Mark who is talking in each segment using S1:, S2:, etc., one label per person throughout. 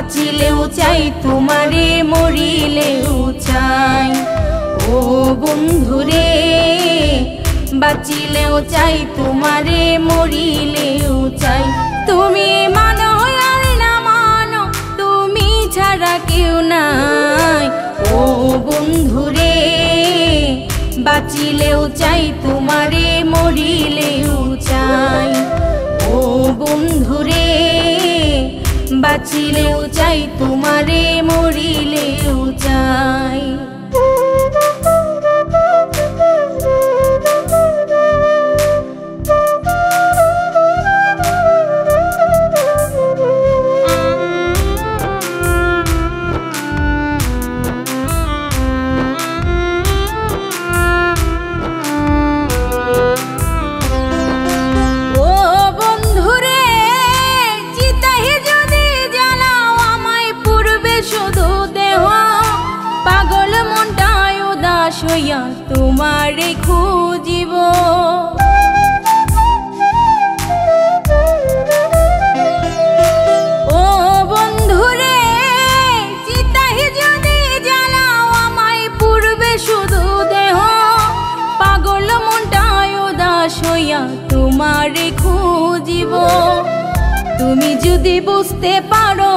S1: বাঁচিলেও চাই তোমারে মরিলেও চাই। ও বন্ধুরে বাঁচিলেও চাই তোমারে মরিলেও চাই। তুমি মানো আর না মানো তুমি ছাড়া কেউ নাই। ও বন্ধুরে বাঁচিলেও চাই তোমারে মরিলেও চাই। ও বন্ধুরে বাঁচিলেও চাই তোমারে মরিলেও চাই। তোমারে খুঁজিব ও বন্ধুরে চিতাহি যদি জ্বালাও আমায় পূর্বে শুধু দেহ পাগল মনটায় উদাস হইয়া তোমারে খুঁজিব। তুমি যদি বুঝতে পারো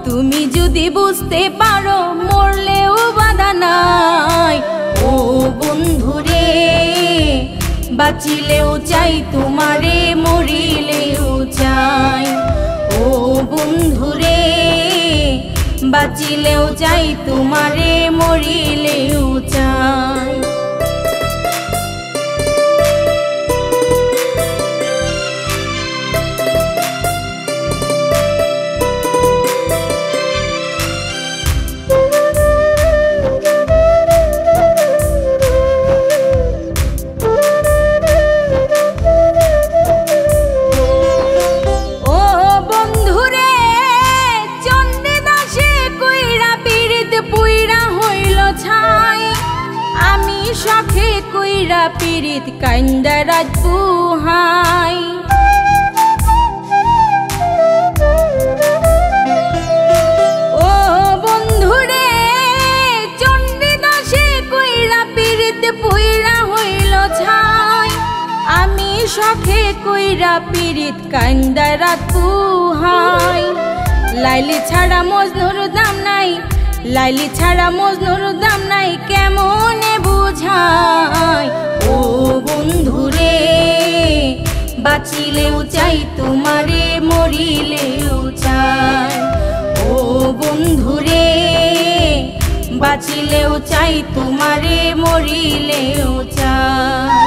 S1: তুমি যদি বুঝতে পারো মরলেও বাধা নাই। ও বন্ধুরে বাঁচিলেও চাই তোমারে মরিলেও চাই। ও বন্ধুরে বাঁচিলেও চাই তোমারে মরিলেও চাই। শখে কইরা পীড়িত কান্দা রাত পুহাই। ও বন্ধুরে চণ্ডী দাসে কইরা পীড়িত পুইরা হইল ছাই। আমি শখে কইরা পীড়িত কান্দা রাত পুহাই। লাইলি ছাড়া মজনুর দাম নাই লাইলি ছাড়া মজনুর দাম নাই কেমনে বুঝাই। ও বন্ধুরে বাঁচিলেও চাই তোমারে মরিলেও চাই। ও বন্ধুরে বাঁচিলেও চাই তোমারে মরিলেও চাই।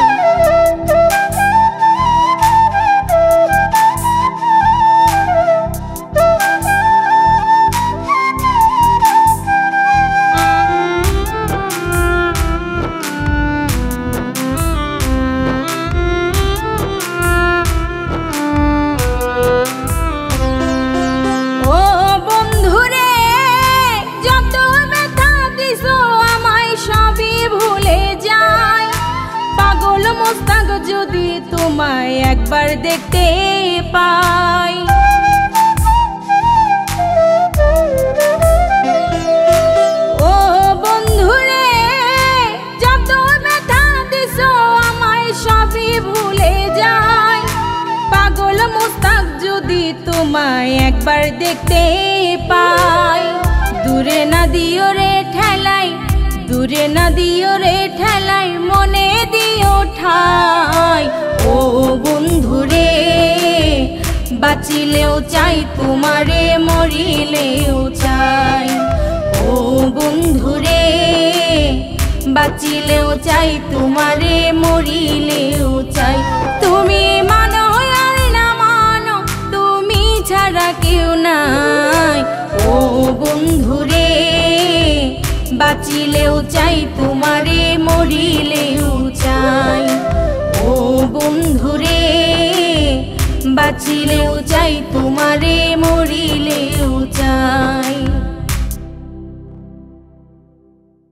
S1: যদি তোমায় একবার দেখতে পাই ও বন্ধুরে যত ব্যথা দিছো আমায় সবই ভুলে যাই। পাগল মুস্তাক যদি তোমায় একবার দেখতে পাই। দূরে না দিও রে ঠেলাই দূরে না দিও রে ঠেলাই মনে দিও ঠাই। ও বন্ধুরে বাঁচিলেও চাই তোমারে মরিলেও চাই। ও বন্ধুরে বাঁচিলেও চাই তোমারে মরিলেও চাই। তুমি মানো আর না মানো তুমি ছাড়া কেউ নাই। ও বন্ধুরে বাঁচিলেও চাই তোমারে মরিলেও চাই। ও বন্ধুরে বাঁচিলেও চাই তোমারে মরিলেও চাই।